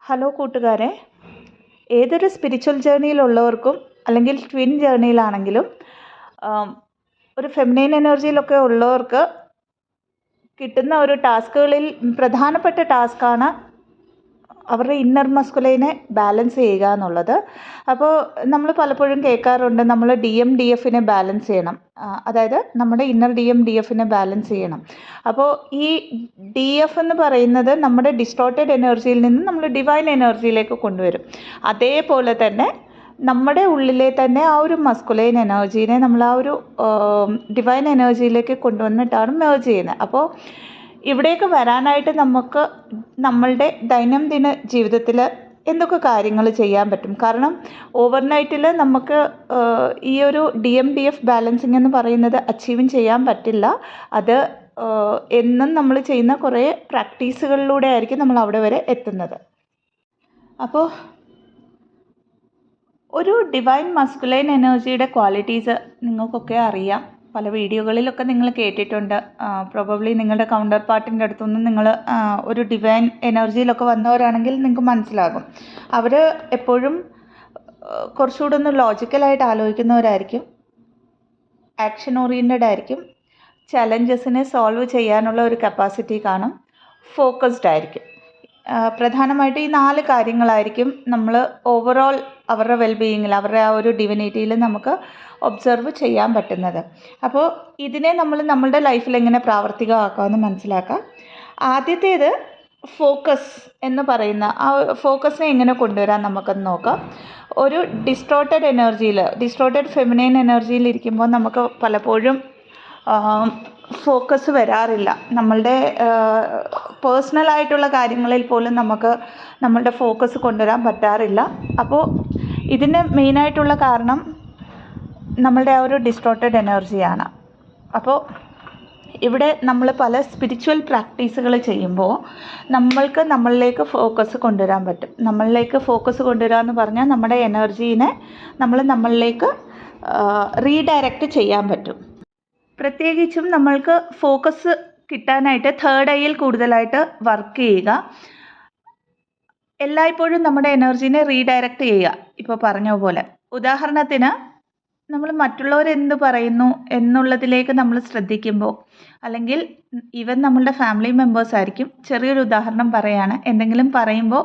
Hello കൂട്ടുകാരെ, ഏതൊരു spiritual ജേർണിയിലുള്ളവർക്കും അല്ലെങ്കിൽ ട്വിൻ ജേർണിയിലാണെങ്കിലും ഒരു ഫെമിനൈൻ എനർജിയിലൊക്കെ ഉള്ളവർക്ക് കിട്ടുന്ന ഒരു ടാസ്കുകളിൽ പ്രധാനപ്പെട്ട ടാസ്ക്കാണ് അവരുടെ ഇന്നർ മസ്കുലൈനെ ബാലൻസ് ചെയ്യുക എന്നുള്ളത്. അപ്പോൾ നമ്മൾ പലപ്പോഴും കേൾക്കാറുണ്ട്, നമ്മൾ DMDF ബാലൻസ് ചെയ്യണം, അതായത് നമ്മുടെ ഇന്നർ DMDF ബാലൻസ് ചെയ്യണം. അപ്പോൾ ഈ DF എന്ന് പറയുന്നത് നമ്മുടെ ഡിസ്റ്റോർട്ടഡ് എനർജിയിൽ നിന്ന് നമ്മൾ ഡിവൈൻ എനർജിയിലേക്ക് കൊണ്ടുവരും. അതേപോലെ തന്നെ നമ്മുടെ ഉള്ളിലെ തന്നെ ആ ഒരു മസ്കുലൈൻ എനർജീനെ നമ്മൾ ആ ഒരു ഡിവൈൻ എനർജിയിലേക്ക് കൊണ്ടുവന്നിട്ടാണ് മേർജ് ചെയ്യുന്നത്. അപ്പോൾ ഇവിടേക്ക് വരാനായിട്ട് നമുക്ക് നമ്മളുടെ ദൈനംദിന ജീവിതത്തിൽ എന്തൊക്കെ കാര്യങ്ങൾ ചെയ്യാൻ പറ്റും? കാരണം ഓവർനൈറ്റിൽ നമുക്ക് ഈ ഒരു DMDF ബാലൻസിങ് എന്ന് പറയുന്നത് അച്ചീവ് ചെയ്യാൻ പറ്റില്ല. അത് എന്നും നമ്മൾ ചെയ്യുന്ന കുറേ പ്രാക്ടീസുകളിലൂടെ ആയിരിക്കും നമ്മൾ അവിടെ വരെ എത്തുന്നത്. അപ്പോൾ ഒരു ഡിവൈൻ മസ്കുലൈൻ എനർജിയുടെ ക്വാളിറ്റീസ് നിങ്ങൾക്കൊക്കെ അറിയാം, പല വീഡിയോകളിലൊക്കെ നിങ്ങൾ കേട്ടിട്ടുണ്ട്. പ്രോബബ്ലി നിങ്ങളുടെ കൗണ്ടർ പാർട്ടിൻ്റെ അടുത്തുനിന്ന് നിങ്ങൾ ഒരു ഡിവൈൻ എനർജിയിലൊക്കെ വന്നവരാണെങ്കിൽ നിങ്ങൾക്ക് മനസ്സിലാകും. അവർ എപ്പോഴും കുറച്ചുകൂടെ ഒന്ന് ലോജിക്കലായിട്ട് ആലോചിക്കുന്നവരായിരിക്കും, ആക്ഷൻ ഓറിയൻറ്റഡ് ആയിരിക്കും, ചലഞ്ചസിനെ സോൾവ് ചെയ്യാനുള്ള ഒരു കപ്പാസിറ്റി കാണും, ഫോക്കസ്ഡ് ആയിരിക്കും. പ്രധാനമായിട്ട് ഈ 4 കാര്യങ്ങളായിരിക്കും നമ്മൾ ഓവറോൾ അവരുടെ വെൽബീയിങ്ങിൽ, അവരുടെ ആ ഒരു ഡിവിനിറ്റിയിൽ നമുക്ക് ഒബ്സർവ് ചെയ്യാൻ പറ്റുന്നത്. അപ്പോൾ ഇതിനെ നമ്മൾ നമ്മളുടെ ലൈഫിൽ എങ്ങനെ പ്രാവർത്തികമാക്കാമെന്ന് മനസ്സിലാക്കാം. ആദ്യത്തേത് ഫോക്കസ് എന്ന് പറയുന്ന ആ ഫോക്കസിനെ എങ്ങനെ കൊണ്ടുവരാൻ നമുക്കൊന്ന് നോക്കാം. ഒരു ഡിസ്റ്റോർട്ടഡ് ഫെമിനൈൻ എനർജിയിൽ ഇരിക്കുമ്പോൾ നമുക്ക് പലപ്പോഴും ഫോക്കസ് വരാറില്ല. നമ്മളുടെ പേഴ്സണലായിട്ടുള്ള കാര്യങ്ങളിൽ പോലും നമുക്ക് നമ്മളുടെ ഫോക്കസ് കൊണ്ടുവരാൻ പറ്റാറില്ല. അപ്പോൾ ഇതിന് മെയിനായിട്ടുള്ള കാരണം നമ്മളുടെ ആ ഒരു ഡിസ്റ്റോർട്ടഡ് എനർജിയാണ്. അപ്പോൾ ഇവിടെ നമ്മൾ പല സ്പിരിച്വൽ പ്രാക്ടീസുകൾ ചെയ്യുമ്പോൾ നമ്മൾക്ക് നമ്മളിലേക്ക് ഫോക്കസ് കൊണ്ടുവരാൻ പറ്റും. നമ്മളിലേക്ക് ഫോക്കസ് കൊണ്ടുവരിക എന്ന് പറഞ്ഞാൽ നമ്മുടെ എനർജീനെ നമ്മളിലേക്ക് റീഡയറക്റ്റ് ചെയ്യാൻ പറ്റും. പ്രത്യേകിച്ചും നമ്മൾക്ക് ഫോക്കസ് കിട്ടാനായിട്ട് തേർഡ് ഐയിൽ കൂടുതലായിട്ട് വർക്ക് ചെയ്യുക, എല്ലായ്പ്പോഴും നമ്മുടെ എനർജീനെ റീഡയറക്റ്റ് ചെയ്യുക. ഇപ്പോൾ പറഞ്ഞ പോലെ ഉദാഹരണത്തിന് നമ്മൾ മറ്റുള്ളവരെന്ത് പറയുന്നു എന്നുള്ളതിലേക്ക് നമ്മൾ ശ്രദ്ധിക്കുമ്പോൾ, അല്ലെങ്കിൽ ഈവൻ നമ്മളുടെ ഫാമിലി മെമ്പേഴ്സ് ആയിരിക്കും, ചെറിയൊരു ഉദാഹരണം പറയുകയാണ്, എന്തെങ്കിലും പറയുമ്പോൾ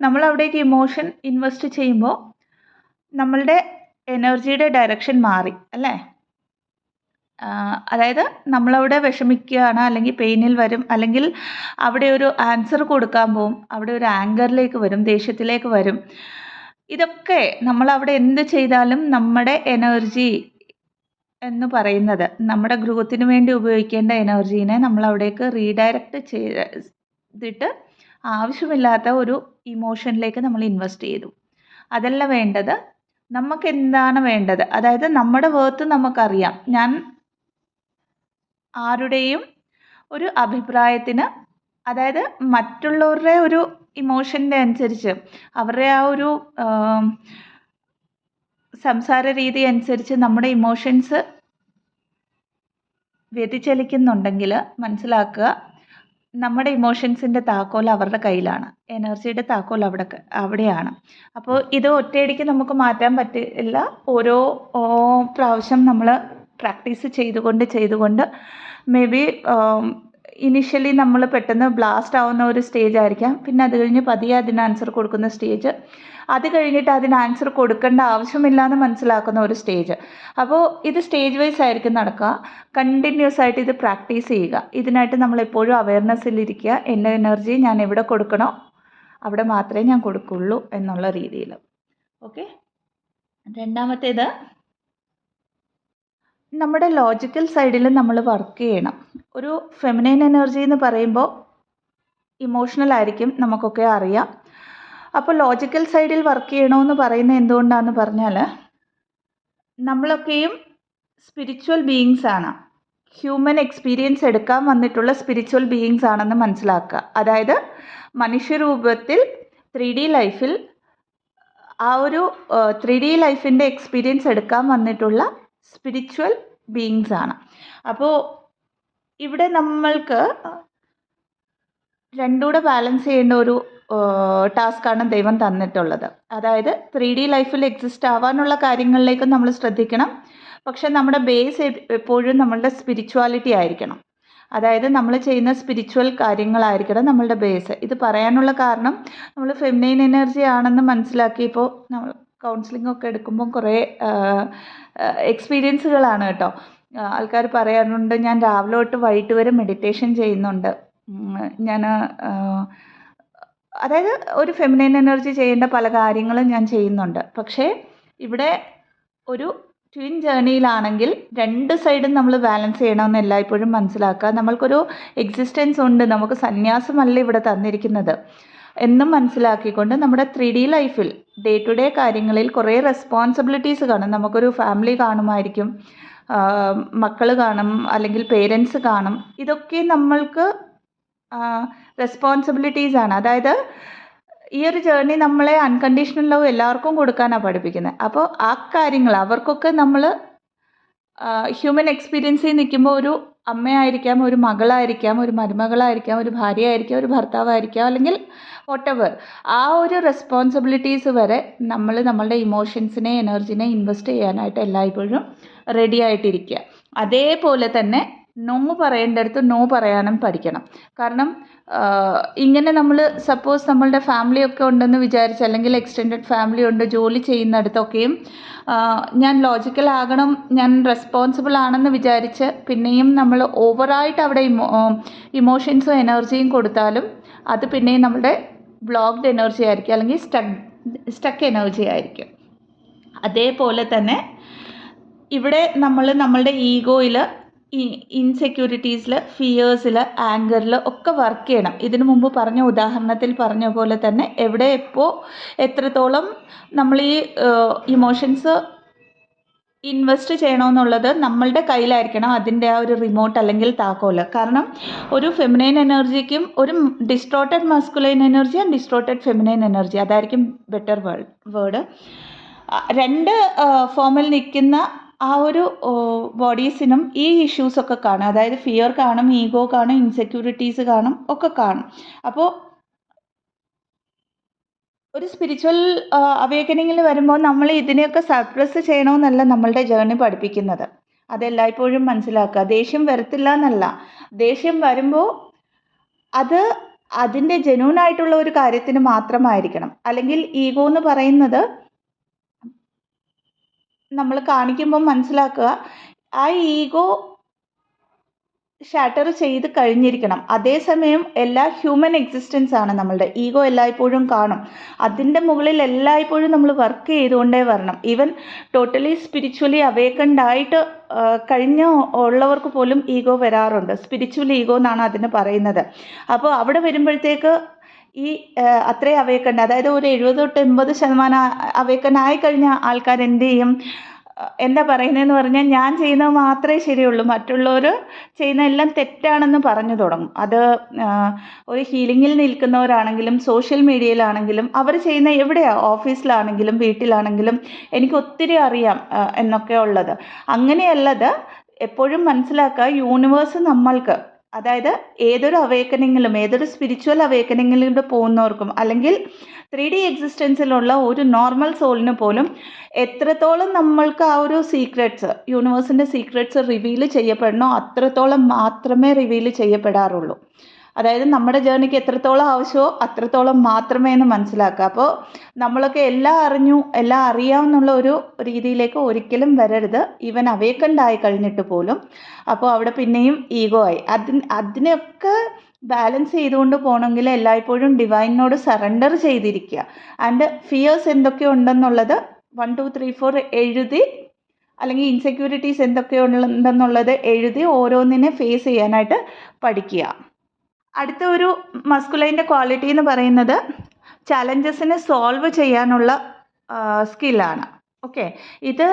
നമ്മൾ അവിടേക്ക് ഇമോഷൻ ഇൻവെസ്റ്റ് ചെയ്യുമ്പോൾ നമ്മളുടെ എനർജിയുടെ ഡയറക്ഷൻ മാറി അല്ലേ? അതായത് നമ്മളവിടെ വിഷമിക്കുകയാണ്, അല്ലെങ്കിൽ പെയിനിൽ വരും, അല്ലെങ്കിൽ അവിടെ ഒരു ആൻസർ കൊടുക്കാൻ പോവും, അവിടെ ഒരു ആങ്കറിലേക്ക് വരും, ദേഷ്യത്തിലേക്ക് വരും. ഇതൊക്കെ നമ്മളവിടെ എന്ത് ചെയ്താലും നമ്മുടെ എനർജി എന്ന് പറയുന്നത്, നമ്മുടെ ഗ്രൂത്തിന് വേണ്ടി ഉപയോഗിക്കേണ്ട എനർജീനെ നമ്മളവിടേക്ക് റീഡയറക്റ്റ് ചെയ്തിട്ട് ആവശ്യമില്ലാത്ത ഒരു ഇമോഷനിലേക്ക് നമ്മൾ ഇൻവെസ്റ്റ് ചെയ്തു. അതല്ല വേണ്ടത്. നമുക്ക് എന്താണ് വേണ്ടത്? അതായത് നമ്മുടെ വേർത്ത് നമുക്കറിയാം. ഞാൻ ആരുടെയും ഒരു അഭിപ്രായത്തിന്, അതായത് മറ്റുള്ളവരുടെ ഒരു ഇമോഷൻ്റെ അനുസരിച്ച്, അവരുടെ ആ ഒരു സംസാര രീതി അനുസരിച്ച് നമ്മുടെ ഇമോഷൻസ് വ്യതിചലിക്കുന്നുണ്ടെങ്കിൽ മനസ്സിലാക്കുക, നമ്മുടെ ഇമോഷൻസിൻ്റെ താക്കോൽ അവരുടെ കയ്യിലാണ്, എനർജിയുടെ താക്കോൽ അവിടെയാണ്. അപ്പോൾ ഇത് ഒറ്റയടിക്ക് നമുക്ക് മാറ്റാൻ പറ്റില്ല. ഓരോ പ്രാവശ്യം നമ്മൾ പ്രാക്ടീസ് ചെയ്തുകൊണ്ട് മേ ബി ഇനിഷ്യലി നമ്മൾ പെട്ടെന്ന് ബ്ലാസ്റ്റ് ആവുന്ന ഒരു സ്റ്റേജ് ആയിരിക്കാം, പിന്നെ അത് കഴിഞ്ഞ് പതിയെ അതിന് ആൻസർ കൊടുക്കുന്ന സ്റ്റേജ്, അത് കഴിഞ്ഞിട്ട് അതിന് ആൻസർ കൊടുക്കേണ്ട ആവശ്യമില്ല എന്ന് മനസ്സിലാക്കുന്ന ഒരു സ്റ്റേജ്. അപ്പോൾ ഇത് സ്റ്റേജ് വൈസ് ആയിരിക്കും നടക്കുക. കണ്ടിന്യൂസ് ആയിട്ട് ഇത് പ്രാക്ടീസ് ചെയ്യുക. ഇതിനായിട്ട് നമ്മളെപ്പോഴും അവയർനെസ്സിലിരിക്കുക, എൻ്റെ എനർജി ഞാൻ എവിടെ കൊടുക്കണോ അവിടെ മാത്രമേ ഞാൻ കൊടുക്കുള്ളൂ എന്നുള്ള രീതിയിൽ. ഓക്കെ. രണ്ടാമത്തേത്, നമ്മുടെ ലോജിക്കൽ സൈഡിൽ നമ്മൾ വർക്ക് ചെയ്യണം. ഒരു ഫെമിനൈൻ എനർജി എന്ന് പറയുമ്പോൾ ഇമോഷണൽ ആയിരിക്കും, നമുക്കൊക്കെ അറിയാം. അപ്പോൾ ലോജിക്കൽ സൈഡിൽ വർക്ക് ചെയ്യണമെന്ന് പറയുന്നത് എന്തുകൊണ്ടാണെന്ന് പറഞ്ഞാൽ, നമ്മളൊക്കെയും സ്പിരിച്വൽ ബീയിങ്സ് ആണ്, ഹ്യൂമൻ എക്സ്പീരിയൻസ് എടുക്കാൻ വന്നിട്ടുള്ള സ്പിരിച്വൽ ബീയിങ്സ് ആണെന്ന് മനസ്സിലാക്കുക. അതായത് മനുഷ്യരൂപത്തിൽ 3D ലൈഫിൽ ആ ഒരു 3D ലൈഫിൻ്റെ എക്സ്പീരിയൻസ് എടുക്കാൻ വന്നിട്ടുള്ള സ്പിരിച്വൽ ബീയിങ്സ് ആണ്. അപ്പോൾ ഇവിടെ നമ്മൾക്ക് രണ്ടുകൂടെ ബാലൻസ് ചെയ്യേണ്ട ഒരു ടാസ്ക്കാണ് ദൈവം തന്നിട്ടുള്ളത്. അതായത് 3D ലൈഫിൽ എക്സിസ്റ്റ് ആവാനുള്ള കാര്യങ്ങളിലേക്കും നമ്മൾ ശ്രദ്ധിക്കണം. പക്ഷെ നമ്മുടെ ബേസ് എപ്പോഴും നമ്മളുടെ സ്പിരിച്വാലിറ്റി ആയിരിക്കണം. അതായത് നമ്മൾ ചെയ്യുന്ന സ്പിരിച്വൽ കാര്യങ്ങളായിരിക്കണം നമ്മളുടെ ബേസ്. ഇത് പറയാനുള്ള കാരണം നമ്മൾ ഫെമിനൈൻ എനർജി ആണെന്ന് മനസ്സിലാക്കിയപ്പോൾ നമ്മൾ കൗൺസിലിംഗ് ഒക്കെ എടുക്കുമ്പോൾ കുറേ എക്സ്പീരിയൻസുകളാണ് കേട്ടോ. ആൾക്കാർ പറയാറുണ്ട്, ഞാൻ രാവിലെ തൊട്ട് വൈകിട്ട് വരെ മെഡിറ്റേഷൻ ചെയ്യുന്നുണ്ട്. ഞാൻ അതായത് ഒരു ഫെമിനൈൻ എനർജി ചെയ്യേണ്ട പല കാര്യങ്ങളും ഞാൻ ചെയ്യുന്നുണ്ട്. പക്ഷേ ഇവിടെ ഒരു ട്വിൻ ജേർണിയിലാണെങ്കിൽ രണ്ട് സൈഡും നമ്മൾ ബാലൻസ് ചെയ്യണമെന്ന് എല്ലായ്പ്പോഴും മനസ്സിലാക്കുക. നമ്മൾക്കൊരു എക്സിസ്റ്റൻസ് ഉണ്ട്, നമുക്ക് സന്യാസമല്ല ഇവിടെ തന്നിരിക്കുന്നത് എന്നും മനസ്സിലാക്കിക്കൊണ്ട് നമ്മുടെ 3D ലൈഫിൽ ഡേ ടു ഡേ കാര്യങ്ങളിൽ കുറേ റെസ്പോൺസിബിലിറ്റീസ് കാണും. നമുക്കൊരു ഫാമിലി കാണുമായിരിക്കും, മക്കൾ കാണും, അല്ലെങ്കിൽ പേരൻസ് കാണും. ഇതൊക്കെ നമ്മൾക്ക് റെസ്പോൺസിബിലിറ്റീസ് ആണ്. അതായത് ഈ ഒരു ജേർണി നമ്മളെ അൺകണ്ടീഷണൽ ലവ് എല്ലാവർക്കും കൊടുക്കാനാണ് പഠിപ്പിക്കുന്നത്. അപ്പോൾ ആ കാര്യങ്ങൾ അവർക്കൊക്കെ നമ്മൾ ഹ്യൂമൻ എക്സ്പീരിയൻസിൽ നിൽക്കുമ്പോൾ ഒരു അമ്മയായിരിക്കാം, ഒരു മകളായിരിക്കാം, ഒരു മരുമകളായിരിക്കാം, ഒരു ഭാര്യയായിരിക്കാം, ഒരു ഭർത്താവായിരിക്കാം, അല്ലെങ്കിൽ വോട്ടെവർ, ആ ഒരു റെസ്പോൺസിബിലിറ്റീസ് വരെ നമ്മൾ നമ്മളുടെ ഇമോഷൻസിനെ എനർജിനെ ഇൻവെസ്റ്റ് ചെയ്യാനായിട്ട് എല്ലായ്പ്പോഴും റെഡി ആയിട്ടിരിക്കുക. അതേപോലെ തന്നെ നോ പറയേണ്ടടുത്ത് നോ പറയാനും പഠിക്കണം. കാരണം ഇങ്ങനെ നമ്മൾ സപ്പോസ് നമ്മളുടെ ഫാമിലിയൊക്കെ ഉണ്ടെന്ന് വിചാരിച്ച്, അല്ലെങ്കിൽ എക്സ്റ്റെൻഡഡ് ഫാമിലി ഉണ്ട്, ജോലി ചെയ്യുന്നിടത്തൊക്കെയും ഞാൻ ലോജിക്കൽ ആകണം, ഞാൻ റെസ്പോൺസിബിൾ ആണെന്ന് വിചാരിച്ച് പിന്നെയും നമ്മൾ ഓവറായിട്ട് അവിടെ ഇമോഷൻസും എനർജിയും കൊടുത്താലും അത് പിന്നെയും നമ്മുടെ ബ്ലോക്ക്ഡ് എനർജി ആയിരിക്കും, അല്ലെങ്കിൽ സ്റ്റക്ക് എനർജി ആയിരിക്കും. അതേപോലെ തന്നെ ഇവിടെ നമ്മൾ നമ്മളുടെ ഈഗോയിൽ, ഇൻസെക്യൂരിറ്റീസിൽ, ഫിയേഴ്സിൽ, ആങ്കറിൽ ഒക്കെ വർക്ക് ചെയ്യണം. ഇതിനു മുമ്പ് പറഞ്ഞ ഉദാഹരണത്തിൽ പറഞ്ഞ പോലെ തന്നെ എവിടെ എപ്പോൾ എത്രത്തോളം നമ്മൾ ഈ ഇമോഷൻസ് ഇൻവെസ്റ്റ് ചെയ്യണമെന്നുള്ളത് നമ്മളുടെ കയ്യിലായിരിക്കണം, അതിൻ്റെ ആ ഒരു റിമോട്ട് അല്ലെങ്കിൽ താക്കോല്. കാരണം ഒരു ഫെമിനൈൻ എനർജിക്കും ഒരു distorted masculine energy and distorted feminine energy, അതായിരിക്കും ബെറ്റർ വേർഡ്. രണ്ട് ഫോമിൽ നിൽക്കുന്ന ആ ഒരു ബോഡീസിനും ഈ ഇഷ്യൂസൊക്കെ കാണും. അതായത് ഫിയർ കാണും, ഈഗോ കാണും, ഇൻസെക്യൂരിറ്റീസ് കാണും, ഒക്കെ കാണും. അപ്പോൾ ഒരു സ്പിരിച്വൽ അവേക്കനിങ്ങിൽ വരുമ്പോൾ നമ്മൾ ഇതിനെയൊക്കെ സപ്രസ് ചെയ്യണമെന്നല്ല നമ്മളുടെ ജേർണി പഠിപ്പിക്കുന്നത്. അതെല്ലായ്പ്പോഴും മനസ്സിലാക്കുക. ദേഷ്യം വരത്തില്ല എന്നല്ല, ദേഷ്യം വരുമ്പോൾ അത് അതിൻ്റെ ജെന്യൂനായിട്ടുള്ള ഒരു കാര്യത്തിന് മാത്രമായിരിക്കണം. അല്ലെങ്കിൽ ഈഗോ എന്ന് പറയുന്നത് നമ്മൾ കാണിക്കുമ്പോൾ മനസ്സിലാക്കുക, ആ ഈഗോ ഷാറ്റർ ചെയ്ത് കഴിഞ്ഞിരിക്കണം. അതേസമയം എല്ലാ ഹ്യൂമൻ എക്സിസ്റ്റൻസ് ആണ് നമ്മളുടെ. ഈഗോ എല്ലായ്പ്പോഴും കാണും. അതിൻ്റെ മുകളിൽ എല്ലായ്പ്പോഴും നമ്മൾ വർക്ക് ചെയ്തുകൊണ്ടേ വരണം. ഈവൻ ടോട്ടലി സ്പിരിച്വലി അവേക്കൻഡ് ആയിട്ട് ഉള്ളവർക്ക് പോലും ഈഗോ വരാറുണ്ട്. സ്പിരിച്വൽ ഈഗോ എന്നാണ് അതിന് പറയുന്നത്. അപ്പോൾ അവിടെ വരുമ്പോഴത്തേക്ക് ഈ അത്രയും അവേക്കൻഡ്, അതായത് ഒരു 70-80% അവേക്കൻഡ് ആയിക്കഴിഞ്ഞ ആൾക്കാർ എന്ത് ചെയ്യും, എന്താ പറയുന്നതെന്ന് പറഞ്ഞാൽ ഞാൻ ചെയ്യുന്നത് മാത്രമേ ശരിയുള്ളൂ, മറ്റുള്ളവർ ചെയ്യുന്ന എല്ലാം തെറ്റാണെന്ന് പറഞ്ഞു തുടങ്ങും. അത് ഒരു ഹീലിങ്ങിൽ നിൽക്കുന്നവരാണെങ്കിലും സോഷ്യൽ മീഡിയയിലാണെങ്കിലും അവർ ചെയ്യുന്ന എവിടെയാണ്, ഓഫീസിലാണെങ്കിലും വീട്ടിലാണെങ്കിലും എനിക്ക് ഒത്തിരി അറിയാം എന്നൊക്കെ ഉള്ളത്. അങ്ങനെയല്ലത്. എപ്പോഴും മനസ്സിലാക്കുക, യൂണിവേഴ്സ് നമ്മൾക്ക്, അതായത് ഏതൊരു അവേക്കനിങ്ങിലും ഏതൊരു സ്പിരിച്വൽ അവേക്കനിങ്ങിലൂടെ പോകുന്നവർക്കും അല്ലെങ്കിൽ 3D എക്സിസ്റ്റൻസിലുള്ള ഒരു നോർമൽ സോളിന് പോലും എത്രത്തോളം നമ്മൾക്ക് ആ ഒരു സീക്രറ്റ്സ്, യൂണിവേഴ്സിൻ്റെ സീക്രറ്റ്സ് റിവീൽ ചെയ്യപ്പെടണോ അത്രത്തോളം മാത്രമേ റിവീൽ ചെയ്യപ്പെടാറുള്ളൂ. അതായത് നമ്മുടെ ജേർണിക്ക് എത്രത്തോളം ആവശ്യമോ അത്രത്തോളം മാത്രമേ എന്ന് മനസ്സിലാക്കുക. അപ്പോൾ നമ്മളൊക്കെ എല്ലാം അറിഞ്ഞു, എല്ലാം അറിയാമെന്നുള്ള ഒരു രീതിയിലേക്ക് ഒരിക്കലും വരരുത്, ഈവൻ അവേക്കൻഡ് ആയി കഴിഞ്ഞിട്ട് പോലും. അപ്പോൾ അവിടെ പിന്നെയും ഈഗോ ആയി. അതിനൊക്കെ ബാലൻസ് ചെയ്തുകൊണ്ട് പോകണമെങ്കിൽ എല്ലായ്പ്പോഴും ഡിവൈനോട് സറണ്ടർ ചെയ്തിരിക്കുക. ആൻഡ് ഫിയേഴ്സ് എന്തൊക്കെ ഉണ്ടെന്നുള്ളത് 1 2 3 4 എഴുതി, അല്ലെങ്കിൽ ഇൻസെക്യൂരിറ്റീസ് എന്തൊക്കെ ഉണ്ടെന്നുള്ളത് എഴുതി ഓരോന്നിനെ ഫേസ് ചെയ്യാനായിട്ട് പഠിക്കുക. അടുത്ത ഒരു മസ്കുലൈൻ്റെ ക്വാളിറ്റി എന്ന് പറയുന്നത് ചലഞ്ചസിനെ സോൾവ് ചെയ്യാനുള്ള സ്കില്ലാണ്. ഓക്കെ, ഇത്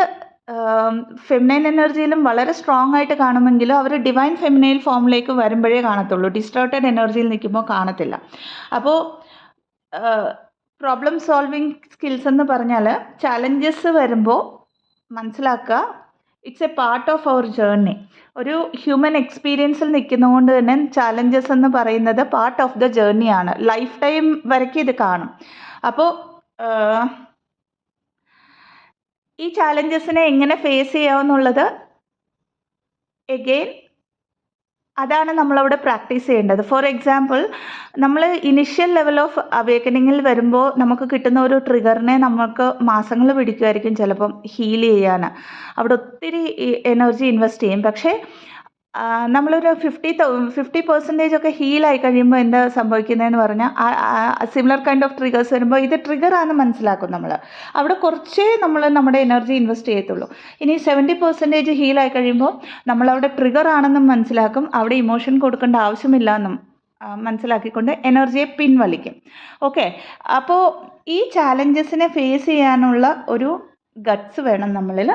ഫെമിനൈൻ എനർജിയിലും വളരെ സ്ട്രോങ് ആയിട്ട് കാണുമെങ്കിലും അവർ ഡിവൈൻ ഫെമിനൈൻ ഫോമിലേക്ക് വരുമ്പോഴേ കാണത്തുള്ളൂ. ഡിസ്റ്റോർട്ടഡ് എനർജിയിൽ നിൽക്കുമ്പോൾ കാണത്തില്ല. അപ്പോൾ പ്രോബ്ലം സോൾവിങ് സ്കിൽസ് എന്ന് പറഞ്ഞാൽ ചലഞ്ചസ് വരുമ്പോൾ മനസ്സിലാക്കുക, it's a part of our journey. ഒരു ഹ്യൂമൻ എക്സ്പീരിയൻസിൽ നിൽക്കുന്നതുകൊണ്ട് തന്നെ ചാലഞ്ചസ് എന്ന് പറയുന്നത് പാർട്ട് ഓഫ് ദ ജേർണിയാണ്. ലൈഫ് ടൈം വരയ്ക്കും ഇത് കാണും. അപ്പോൾ ഈ ചാലഞ്ചസിനെ എങ്ങനെ ഫേസ് ചെയ്യാമെന്നുള്ളത് എഗെയിൻ അതാണ് നമ്മളവിടെ പ്രാക്ടീസ് ചെയ്യേണ്ടത്. ഫോർ എക്സാമ്പിൾ, നമ്മൾ ഇനിഷ്യൽ ലെവൽ ഓഫ് അവേക്കനിങ്ങിൽ വരുമ്പോൾ നമുക്ക് കിട്ടുന്ന ഒരു ട്രിഗറിനെ നമുക്ക് മാസങ്ങൾ പിടിക്കുമായിരിക്കും ചിലപ്പം ഹീൽ ചെയ്യാൻ. അവിടെ ഒത്തിരി എനർജി ഇൻവെസ്റ്റ് ചെയ്യും. പക്ഷേ നമ്മളൊരു 50% ഒക്കെ ഹീലായി കഴിയുമ്പോൾ എന്താ സംഭവിക്കുന്നതെന്ന് പറഞ്ഞാൽ സിമിലർ കൈൻഡ് ഓഫ് ട്രിഗേഴ്സ് വരുമ്പോൾ ഇത് ട്രിഗറാണെന്ന് മനസ്സിലാക്കും നമ്മൾ. അവിടെ കുറച്ചേ നമ്മൾ നമ്മുടെ എനർജി ഇൻവെസ്റ്റ് ചെയ്യത്തുള്ളൂ. ഇനി 70% ഹീലായി കഴിയുമ്പോൾ നമ്മളവിടെ ട്രിഗറാണെന്നും മനസ്സിലാക്കും. അവിടെ ഇമോഷൻ കൊടുക്കേണ്ട ആവശ്യമില്ല എന്നും മനസ്സിലാക്കിക്കൊണ്ട് എനർജിയെ പിൻവലിക്കും. ഓക്കെ, അപ്പോൾ ഈ ചാലഞ്ചസിനെ ഫേസ് ചെയ്യാനുള്ള ഒരു ഗട്ട്സ് വേണം നമ്മളിൽ.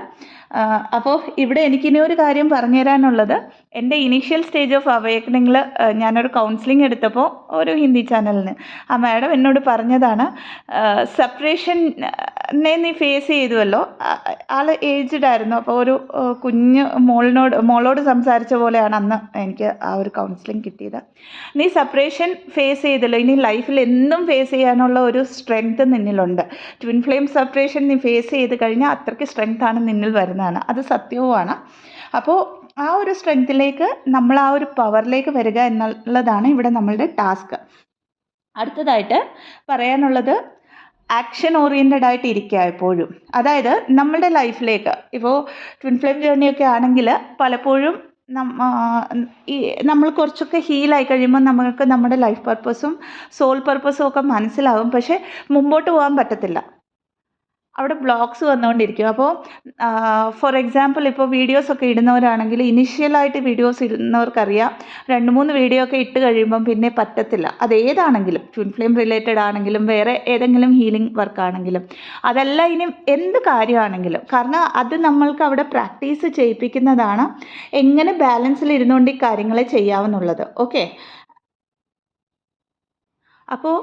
അപ്പോൾ ഇവിടെ എനിക്കിനി ഒരു കാര്യം പറഞ്ഞു തരാനുള്ളത്, എൻ്റെ ഇനീഷ്യൽ സ്റ്റേജ് ഓഫ് അവേക്കനിങ്ങിൽ ഞാനൊരു കൗൺസിലിംഗ് എടുത്തപ്പോൾ ഒരു ഹിന്ദി ചാനലിന് ആ മാഡം എന്നോട് പറഞ്ഞതാണ്, സെപ്പറേഷനെ നീ ഫേസ് ചെയ്തുവല്ലോ. ആൾ ഏജ്ഡ് ആയിരുന്നു. അപ്പോൾ ഒരു കുഞ്ഞ് മോളോട് സംസാരിച്ച പോലെയാണ് അന്ന് എനിക്ക് ആ ഒരു കൗൺസിലിംഗ് കിട്ടിയത്. നീ സെപ്പറേഷൻ ഫേസ് ചെയ്തല്ലോ, ഇനി ലൈഫിൽ എന്നും ഫേസ് ചെയ്യാനുള്ള ഒരു സ്ട്രെങ്ത് നിന്നിലുണ്ട്. ട്വിൻ ഫ്ലെയിം സെപ്പറേഷൻ നീ ഫേസ് ചെയ്ത് കഴിഞ്ഞാൽ അത്രയ്ക്ക് സ്ട്രെങ്ത്താണ് നിന്നിൽ വരുന്നതാണ്. അത് സത്യവുമാണ്. അപ്പോൾ ആ ഒരു സ്ട്രെങ്ത്തിലേക്ക് നമ്മൾ ആ ഒരു പവറിലേക്ക് വരിക എന്നുള്ളതാണ് ഇവിടെ നമ്മളുടെ ടാസ്ക്. അടുത്തതായിട്ട് പറയാനുള്ളത്, ആക്ഷൻ ഓറിയൻറ്റഡ് ആയിട്ട് ഇരിക്കുക എപ്പോഴും. അതായത് നമ്മളുടെ ലൈഫിലേക്ക് ഇപ്പോൾ ട്വിൻ ഫ്ലെയിം ജേർണിയൊക്കെ ആണെങ്കിൽ പലപ്പോഴും നമ്മൾ കുറച്ചൊക്കെ ഹീലായി കഴിയുമ്പോൾ നമുക്ക് നമ്മുടെ ലൈഫ് പർപ്പസും സോൾ പർപ്പസും ഒക്കെ മനസ്സിലാവും. പക്ഷേ മുമ്പോട്ട് പോകാൻ പറ്റത്തില്ല. അവിടെ ബ്ലോക്സ് വന്നുകൊണ്ടിരിക്കും. അപ്പോൾ ഫോർ എക്സാമ്പിൾ, ഇപ്പോൾ വീഡിയോസൊക്കെ ഇടുന്നവരാണെങ്കിൽ ഇനിഷ്യലായിട്ട് വീഡിയോസ് ഇടുന്നവർക്കറിയാം 2-3 വീഡിയോ ഒക്കെ ഇട്ട് കഴിയുമ്പം പിന്നെ പറ്റത്തില്ല. അതേതാണെങ്കിലും, ട്വിൻ ഫ്ലെയിം റിലേറ്റഡ് ആണെങ്കിലും വേറെ ഏതെങ്കിലും ഹീലിംഗ് വർക്കാണെങ്കിലും അതല്ല ഇനി എന്ത് കാര്യമാണെങ്കിലും, കാരണം അത് നമ്മൾക്ക് അവിടെ പ്രാക്ടീസ് ചെയ്യിപ്പിക്കുന്നതാണ് എങ്ങനെ ബാലൻസിൽ ഇരുന്നുകൊണ്ട് ഈ കാര്യങ്ങളെ ചെയ്യാവുന്നുള്ളത്. ഓക്കെ, അപ്പോൾ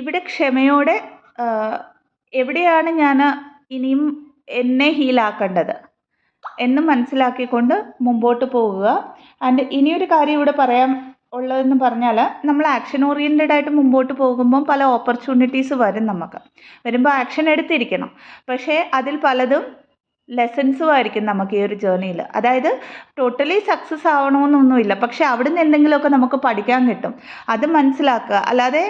ഇവിടെ ക്ഷമയോടെ എവിടെയാണ് ഞാൻ ഇനിയും എന്നെ ഹീലാക്കേണ്ടത് എന്ന് മനസ്സിലാക്കിക്കൊണ്ട് മുമ്പോട്ട് പോകുക. ആൻഡ് ഇനിയൊരു കാര്യം ഇവിടെ പറയാൻ ഉള്ളതെന്ന് പറഞ്ഞാൽ, നമ്മൾ ആക്ഷൻ ഓറിയൻറ്റഡ് ആയിട്ട് മുമ്പോട്ട് പോകുമ്പം പല ഓപ്പർച്യൂണിറ്റീസ് വരും. നമുക്ക് വരുമ്പോൾ ആക്ഷൻ എടുത്തിരിക്കണം. പക്ഷേ അതിൽ പലതും ലെസൺസും ആയിരിക്കും നമുക്ക് ഈ ഒരു ജേർണിയിൽ. അതായത് ടോട്ടലി സക്സസ് ആവണമെന്നൊന്നുമില്ല, പക്ഷേ അവിടെ നിന്ന് എന്തെങ്കിലുമൊക്കെ നമുക്ക് പഠിക്കാൻ കിട്ടും. അത് മനസ്സിലാക്കുക. അല്ലാതെ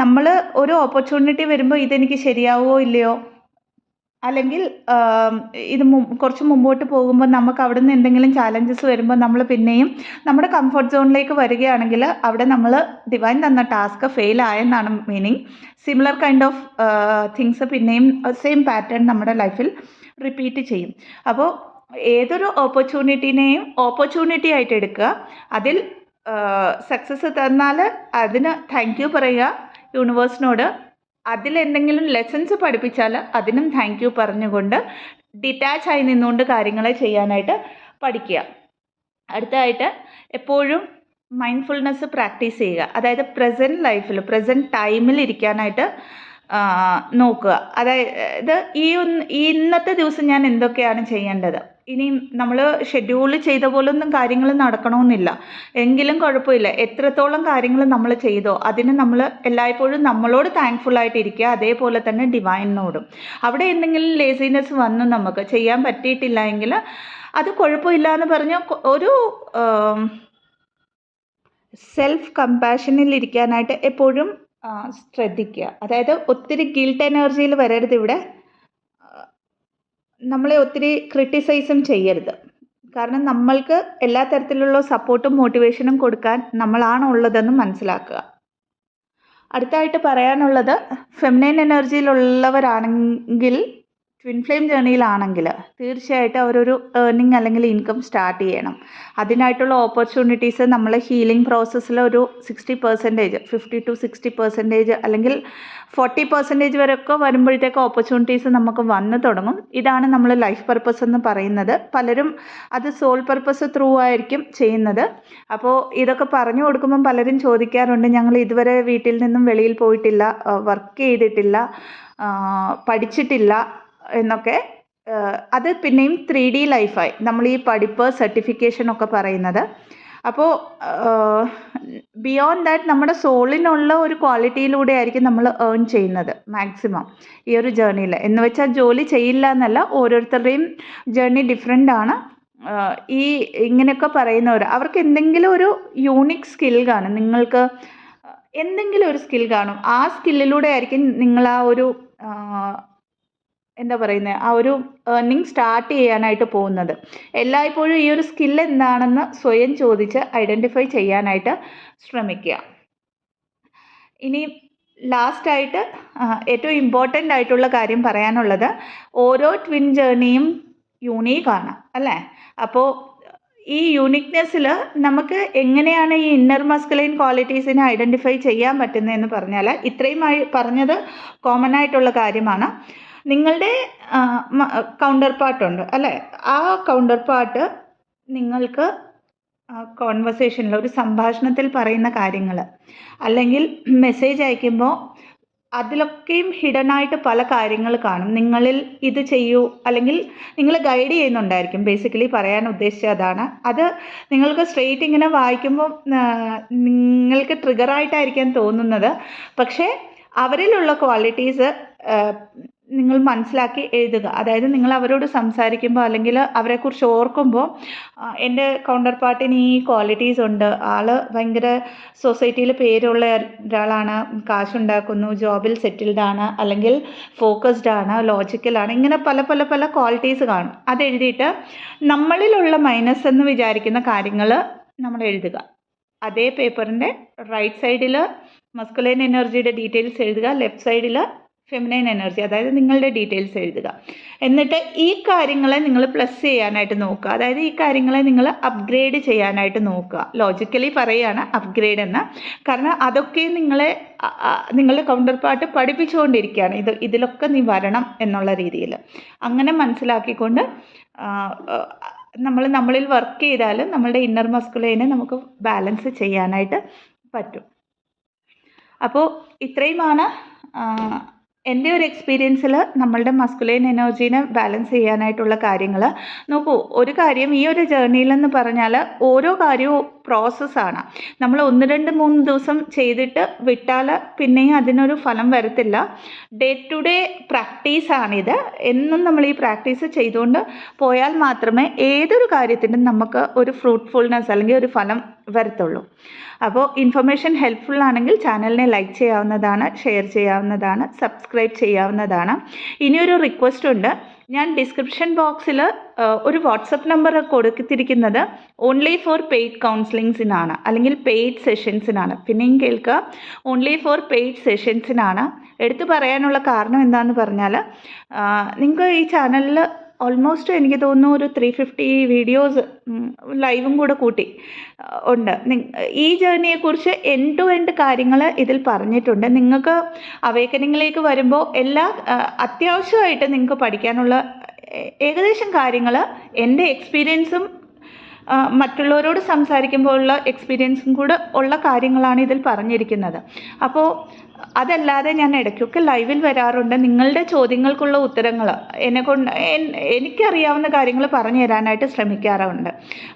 നമ്മൾ ഒരു ഓപ്പർച്യൂണിറ്റി വരുമ്പോൾ ഇതെനിക്ക് ശരിയാവുമോ ഇല്ലയോ, അല്ലെങ്കിൽ ഇത് കുറച്ച് മുമ്പോട്ട് പോകുമ്പോൾ നമുക്ക് അവിടെ നിന്ന് എന്തെങ്കിലും ചാലഞ്ചസ് വരുമ്പോൾ നമ്മൾ പിന്നെയും നമ്മുടെ കംഫർട്ട് സോണിലേക്ക് വരികയാണെങ്കിൽ അവിടെ നമ്മൾ ഡിവൈൻ തന്ന ടാസ്ക് ഫെയിൽ ആയെന്നാണ് meaning. Similar kind of things പിന്നെയും സെയിം പാറ്റേൺ നമ്മുടെ ലൈഫിൽ റിപ്പീറ്റ് ചെയ്യും. അപ്പോൾ ഏതൊരു ഓപ്പർച്യൂണിറ്റിനെയും ഓപ്പർച്യൂണിറ്റി ആയിട്ട് എടുക്കുക. അതിൽ സക്സസ് തന്നാൽ അതിന് താങ്ക് യു പറയുക യൂണിവേഴ്സിനോട്. അതിലെന്തെങ്കിലും ലെസൺസ് പഠിപ്പിച്ചാൽ അതിനും താങ്ക് യു പറഞ്ഞുകൊണ്ട് ഡിറ്റാച്ചായി നിന്നുകൊണ്ട് കാര്യങ്ങളെ ചെയ്യാനായിട്ട് പഠിക്കുക. അടുത്തതായിട്ട് എപ്പോഴും മൈൻഡ്ഫുൾനെസ് പ്രാക്ടീസ് ചെയ്യുക. അതായത് പ്രസൻറ്റ് ലൈഫിൽ പ്രസൻറ്റ് ടൈമിൽ ഇരിക്കാനായിട്ട് നോക്കുക. അതായത് ഇന്നത്തെ ദിവസം ഞാൻ എന്തൊക്കെയാണ് ചെയ്യേണ്ടത്, ഇനി നമ്മൾ ഷെഡ്യൂൾ ചെയ്ത പോലൊന്നും കാര്യങ്ങൾ നടക്കണമെന്നില്ല. എങ്കിലും കുഴപ്പമില്ല, എത്രത്തോളം കാര്യങ്ങൾ നമ്മൾ ചെയ്തോ അതിന് നമ്മൾ എല്ലായ്പ്പോഴും നമ്മളോട് താങ്ക്ഫുള്ളായിട്ടിരിക്കുക. അതേപോലെ തന്നെ ഡിവൈനോടും. അവിടെ എന്തെങ്കിലും ലേസിനെസ് വന്ന് നമുക്ക് ചെയ്യാൻ പറ്റിയിട്ടില്ല എങ്കിൽ അത് കുഴപ്പമില്ല എന്ന് പറഞ്ഞ് ഒരു സെൽഫ് കമ്പാഷനിൽ ഇരിക്കാനായിട്ട് എപ്പോഴും ശ്രദ്ധിക്കുക. അതായത് ഒത്തിരി ഗിൽട്ട് എനർജിയിൽ വരരുത്. ഇവിടെ നമ്മളെ ഒത്തിരി ക്രിട്ടിസൈസും ചെയ്യരുത്. കാരണം നമ്മൾക്ക് എല്ലാ തരത്തിലുള്ള സപ്പോർട്ടും മോട്ടിവേഷനും കൊടുക്കാൻ നമ്മളാണ് ഉള്ളതെന്ന് മനസ്സിലാക്കുക. അടുത്തായിട്ട് പറയാനുള്ളത്, ഫെമിനൈൻ എനർജിയിലുള്ളവരാണെങ്കിൽ ട്വിൻ ഫ്ലെയിം ജേർണിയിലാണെങ്കിൽ തീർച്ചയായിട്ടും അവരൊരു ഏർണിംഗ് അല്ലെങ്കിൽ ഇൻകം സ്റ്റാർട്ട് ചെയ്യണം. അതിനായിട്ടുള്ള ഓപ്പർച്യൂണിറ്റീസ് നമ്മൾ ഹീലിംഗ് പ്രോസസ്സിൽ ഒരു 60%, 50 to 60% അല്ലെങ്കിൽ 40% വരെയൊക്കെ വരുമ്പോഴത്തേക്ക് ഓപ്പർച്യൂണിറ്റീസ് നമുക്ക് വന്നു തുടങ്ങും. ഇതാണ് നമ്മൾ ലൈഫ് പർപ്പസ് എന്ന് പറയുന്നത്. പലരും അത് സോൾ പർപ്പസ് ത്രൂ ആയിരിക്കും ചെയ്യുന്നത്. അപ്പോൾ ഇതൊക്കെ പറഞ്ഞു കൊടുക്കുമ്പം പലരും ചോദിക്കാറുണ്ട്, ഞങ്ങൾ ഇതുവരെ വീട്ടിൽ നിന്നും വെളിയിൽ പോയിട്ടില്ല, വർക്ക് ചെയ്തിട്ടില്ല, പഠിച്ചിട്ടില്ല എന്നൊക്കെ. അത് പിന്നെയും 3D ലൈഫായി നമ്മൾ ഈ പഠിപ്പ് സർട്ടിഫിക്കേഷൻ ഒക്കെ പറയുന്നത്. അപ്പോൾ ബിയോണ്ട് ദാറ്റ് നമ്മുടെ സോളിനുള്ള ഒരു ക്വാളിറ്റിയിലൂടെ ആയിരിക്കും നമ്മൾ ഏൺ ചെയ്യുന്നത് മാക്സിമം ഈ ഒരു ജേർണിയിൽ. എന്ന് വെച്ചാൽ ജോലി ചെയ്യില്ല എന്നല്ല, ഓരോരുത്തരുടെയും ജേർണി ഡിഫറെൻ്റ് ആണ്. ഈ ഇങ്ങനെയൊക്കെ പറയുന്നവർ അവർക്ക് എന്തെങ്കിലും ഒരു യൂണിക് സ്കിൽ കാണും. നിങ്ങൾക്ക് എന്തെങ്കിലും ഒരു സ്കിൽ കാണും. ആ സ്കില്ലിലൂടെ ആയിരിക്കും നിങ്ങൾ ആ ഒരു എന്താ പറയുന്നത്, ആ ഒരു ഏർണിങ് സ്റ്റാർട്ട് ചെയ്യാനായിട്ട് പോകുന്നത്. എല്ലായ്പ്പോഴും ഈ ഒരു സ്കിൽ എന്താണെന്ന് സ്വയം ചോദിച്ച് ഐഡൻറ്റിഫൈ ചെയ്യാനായിട്ട് ശ്രമിക്കുക. ഇനി ലാസ്റ്റായിട്ട് ഏറ്റവും ഇമ്പോർട്ടൻ്റ് ആയിട്ടുള്ള കാര്യം പറയാനുള്ളത്, ഓരോ ട്വിൻ ജേർണിയും യൂണീക്കാണ് അല്ലേ? അപ്പോൾ ഈ യൂണിക്നെസ്സിൽ നമുക്ക് എങ്ങനെയാണ് ഈ ഇന്നർ മസ്കുലൈൻ ക്വാളിറ്റീസിനെ ഐഡൻറ്റിഫൈ ചെയ്യാൻ പറ്റുന്നതെന്ന് പറഞ്ഞാൽ, ഇത്രയും പറഞ്ഞത് കോമൺ ആയിട്ടുള്ള കാര്യമാണ്. നിങ്ങളുടെ കൗണ്ടർ പാർട്ടുണ്ട് അല്ലേ? ആ കൗണ്ടർ പാർട്ട് നിങ്ങൾക്ക് കോൺവെർസേഷനിൽ, ഒരു സംഭാഷണത്തിൽ പറയുന്ന കാര്യങ്ങൾ അല്ലെങ്കിൽ മെസ്സേജ് അയക്കുമ്പോൾ അതിലൊക്കെയും ഹിഡൻ ആയിട്ട് പല കാര്യങ്ങൾ കാണും. നിങ്ങളിൽ ഇത് ചെയ്യൂ, അല്ലെങ്കിൽ നിങ്ങൾ ഗൈഡ് ചെയ്യുന്നുണ്ടായിരിക്കും. ബേസിക്കലി പറയാൻ ഉദ്ദേശിച്ചത് അതാണ്. അത് നിങ്ങൾക്ക് സ്ട്രെയിറ്റ് ഇങ്ങനെ വായിക്കുമ്പോൾ നിങ്ങൾക്ക് ട്രിഗറായിട്ടായിരിക്കാം തോന്നുന്നത്. പക്ഷേ അവരിലുള്ള ക്വാളിറ്റീസ് നിങ്ങൾ മനസ്സിലാക്കി എഴുതുക. അതായത് നിങ്ങൾ അവരോട് സംസാരിക്കുമ്പോൾ അല്ലെങ്കിൽ അവരെക്കുറിച്ച് ഓർക്കുമ്പോൾ, എൻ്റെ കൗണ്ടർ പാർട്ടിന് ഈ ക്വാളിറ്റീസ് ഉണ്ട്, ആൾ ഭയങ്കര സൊസൈറ്റിയിൽ പേരുള്ള ഒരാളാണ്, കാശുണ്ടാക്കുന്നു, ജോബിൽ സെറ്റിൽഡ് ആണ്, അല്ലെങ്കിൽ ഫോക്കസ്ഡ് ആണ്, ലോജിക്കലാണ്, ഇങ്ങനെ പല പല പല ക്വാളിറ്റീസ് കാണും. അതെഴുതിയിട്ട് നമ്മളിലുള്ള മൈനസ് എന്ന് വിചാരിക്കുന്ന കാര്യങ്ങൾ നമ്മൾ എഴുതുക. അതേ പേപ്പറിൻ്റെ റൈറ്റ് സൈഡിൽ മസ്കുലൈൻ എനർജിയുടെ ഡീറ്റെയിൽസ് എഴുതുക, ലെഫ്റ്റ് സൈഡിൽ ഫെമിനൈൻ എനർജി, അതായത് നിങ്ങളുടെ ഡീറ്റെയിൽസ് എഴുതുക. എന്നിട്ട് ഈ കാര്യങ്ങളെ നിങ്ങൾ പ്ലസ് ചെയ്യാനായിട്ട് നോക്കുക. അതായത് ഈ കാര്യങ്ങളെ നിങ്ങൾ അപ്ഗ്രേഡ് ചെയ്യാനായിട്ട് നോക്കുക. ലോജിക്കലി പറയുകയാണ് അപ്ഗ്രേഡ് എന്ന്. കാരണം അതൊക്കെ നിങ്ങളുടെ കൗണ്ടർ പാർട്ട് പഠിപ്പിച്ചുകൊണ്ടിരിക്കുകയാണ്. ഇതിലൊക്കെ നീ വരണം എന്നുള്ള രീതിയിൽ. അങ്ങനെ മനസ്സിലാക്കിക്കൊണ്ട് നമ്മളിൽ വർക്ക് ചെയ്താൽ നമ്മളുടെ ഇന്നർ മസ്കുലൈനെ നമുക്ക് ബാലൻസ് ചെയ്യാനായിട്ട് പറ്റും. അപ്പോൾ ഇത്രയുമാണ് എൻ്റെ ഒരു എക്സ്പീരിയൻസിൽ നമ്മളുടെ മസ്കുലൈൻ എനർജീനെ ബാലൻസ് ചെയ്യാനായിട്ടുള്ള കാര്യങ്ങൾ. നോക്കൂ, ഒരു കാര്യം, ഈ ഒരു ജേർണിയിലെന്ന് പറഞ്ഞാൽ ഓരോ കാര്യവും പ്രോസസ്സാണ്. നമ്മൾ 1-2-3 ദിവസം ചെയ്തിട്ട് വിട്ടാൽ പിന്നെയും അതിനൊരു ഫലം വരത്തില്ല. ഡേ ടു ഡേ പ്രാക്ടീസാണിത്. എന്നും നമ്മൾ ഈ പ്രാക്ടീസ് ചെയ്തുകൊണ്ട് പോയാൽ മാത്രമേ ഏതൊരു കാര്യത്തിനും നമുക്ക് ഒരു ഫ്രൂട്ട്ഫുൾനെസ് അല്ലെങ്കിൽ ഒരു ഫലം വരത്തുള്ളൂ. അപ്പോൾ ഇൻഫർമേഷൻ ഹെൽപ്ഫുൾ ആണെങ്കിൽ ചാനലിനെ ലൈക്ക് ചെയ്യാവുന്നതാണ്, ഷെയർ ചെയ്യാവുന്നതാണ്, സബ്സ്ക്രൈബ് ചെയ്യാവുന്നതാണ്. ഇനിയൊരു റിക്വസ്റ്റ് ഉണ്ട്. ഞാൻ ഡിസ്ക്രിപ്ഷൻ ബോക്സിൽ ഒരു വാട്സപ്പ് നമ്പർ കൊടുത്തിരിക്കുന്നത് ഓൺലി ഫോർ പെയ്ഡ് കൗൺസിലിങ്സിനാണ്, അല്ലെങ്കിൽ പെയ്ഡ് സെഷൻസിനാണ്. പിന്നെയും കേൾക്കുക, ഓൺലി ഫോർ പെയ്ഡ് സെഷൻസിനാണ്. എടുത്തു പറയാനുള്ള കാരണം എന്താണെന്ന് പറഞ്ഞാൽ, നിങ്ങൾക്ക് ഈ ചാനലിൽ ഓൾമോസ്റ്റ് എനിക്ക് തോന്നുന്നു ഒരു 350 വീഡിയോസ് ലൈവും കൂടെ കൂട്ടി ഉണ്ട്. ഈ ജേർണിയെക്കുറിച്ച് എൻഡ് ടു എൻഡ് കാര്യങ്ങൾ ഇതിൽ പറഞ്ഞിട്ടുണ്ട്. നിങ്ങൾക്ക് അവേക്കനിങ്ങിലേക്ക് വരുമ്പോൾ അത്യാവശ്യമായിട്ട് നിങ്ങൾക്ക് പഠിക്കാനുള്ള ഏകദേശം കാര്യങ്ങൾ എൻ്റെ എക്സ്പീരിയൻസും മറ്റുള്ളവരോട് സംസാരിക്കുമ്പോൾ ഉള്ള എക്സ്പീരിയൻസും കൂടെ ഉള്ള കാര്യങ്ങളാണ് ഇതിൽ പറഞ്ഞിരിക്കുന്നത്. അപ്പോൾ അതല്ലാതെ ഞാൻ ഇടയ്ക്കൊക്കെ ലൈവിൽ വരാറുണ്ട്. നിങ്ങളുടെ ചോദ്യങ്ങൾക്കുള്ള ഉത്തരങ്ങൾ എനിക്കറിയാവുന്ന കാര്യങ്ങൾ പറഞ്ഞു തരാനായിട്ട് ശ്രമിക്കാറുണ്ട്.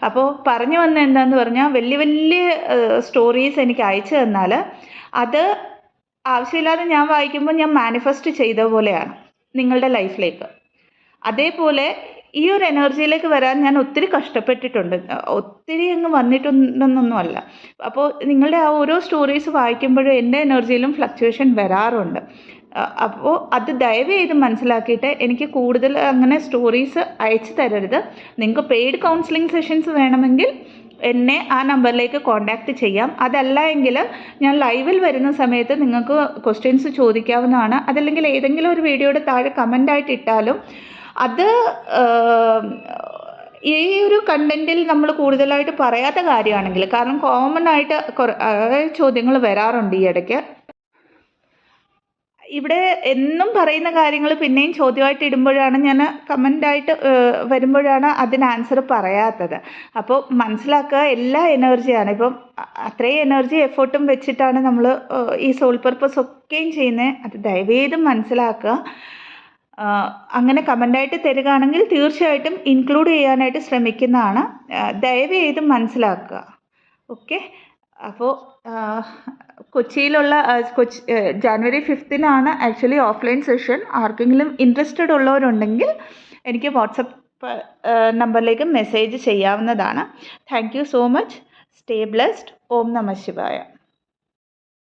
അപ്പോൾ പറഞ്ഞു വന്ന എന്താന്ന് പറഞ്ഞാൽ, വലിയ വലിയ സ്റ്റോറീസ് എനിക്ക് അയച്ചു തന്നാൽ അത് ആവശ്യമില്ലാതെ ഞാൻ വായിക്കുമ്പോൾ ഞാൻ മാനിഫെസ്റ്റ് ചെയ്ത പോലെയാണ് നിങ്ങളുടെ ലൈഫിലേക്ക്. അതേപോലെ ഈ ഒരു എനർജിയിലേക്ക് വരാൻ ഞാൻ ഒത്തിരി കഷ്ടപ്പെട്ടിട്ടുണ്ട്. ഒത്തിരി അങ്ങ് വന്നിട്ടുണ്ടെന്നൊന്നുമല്ല. അപ്പോൾ നിങ്ങളുടെ ആ ഓരോ സ്റ്റോറീസ് വായിക്കുമ്പോഴും എൻ്റെ എനർജിയിലും ഫ്ലക്ച്വേഷൻ വരാറുണ്ട്. അപ്പോൾ അത് ദയവ് ചെയ്ത് മനസ്സിലാക്കിയിട്ട് എനിക്ക് കൂടുതൽ അങ്ങനെ സ്റ്റോറീസ് അയച്ചു തരരുത്. നിങ്ങൾക്ക് പെയ്ഡ് കൗൺസിലിംഗ് സെഷൻസ് വേണമെങ്കിൽ എന്നെ ആ നമ്പറിലേക്ക് കോൺടാക്റ്റ് ചെയ്യാം. അതല്ല എങ്കിൽ ഞാൻ ലൈവിൽ വരുന്ന സമയത്ത് നിങ്ങൾക്ക് ക്വസ്റ്റ്യൻസ് ചോദിക്കാവുന്നതാണ്. അതല്ലെങ്കിൽ ഏതെങ്കിലും ഒരു വീഡിയോയുടെ താഴെ കമൻ്റായിട്ട് ഇട്ടാലും അത് ഈ ഒരു കണ്ടൻറ്റിൽ നമ്മൾ കൂടുതലായിട്ട് പറയാത്ത കാര്യമാണെങ്കിൽ, കാരണം കോമൺ ആയിട്ട് ചോദ്യങ്ങൾ വരാറുണ്ട് ഈ ഇടയ്ക്ക്. ഇവിടെ എന്നും പറയുന്ന കാര്യങ്ങൾ പിന്നെയും ചോദ്യമായിട്ട് ഇടുമ്പോഴാണ്, ഞാൻ കമൻ്റായിട്ട് വരുമ്പോഴാണ് അതിന് ആൻസർ പറയാത്തത്. അപ്പോൾ മനസ്സിലാക്കുക, എല്ലാ എനർജിയാണ്. ഇപ്പം അത്രയും എനർജി എഫേർട്ടും വെച്ചിട്ടാണ് നമ്മൾ ഈ സോൾ പർപ്പസ് ഒക്കെയും ചെയ്യുന്നത്. അത് ദയവേതും മനസ്സിലാക്കുക. അങ്ങനെ കമൻ്റായിട്ട് തരികയാണെങ്കിൽ തീർച്ചയായിട്ടും ഇൻക്ലൂഡ് ചെയ്യാനായിട്ട് ശ്രമിക്കുന്നതാണ്. ദയവ് ചെയ്ത് മനസ്സിലാക്കുക. ഓക്കെ. അപ്പോൾ കൊച്ചിയിലുള്ള ജാനുവരി 5-നാണ് ആക്ച്വലി ഓഫ്ലൈൻ സെഷൻ. ആർക്കെങ്കിലും ഇൻട്രസ്റ്റഡ് ഉള്ളവരുണ്ടെങ്കിൽ എനിക്ക് വാട്സപ്പ് നമ്പറിലേക്ക് മെസ്സേജ് ചെയ്യാവുന്നതാണ്. Thank you so much. Stay blessed. ഓം നമഃ ശിവായ.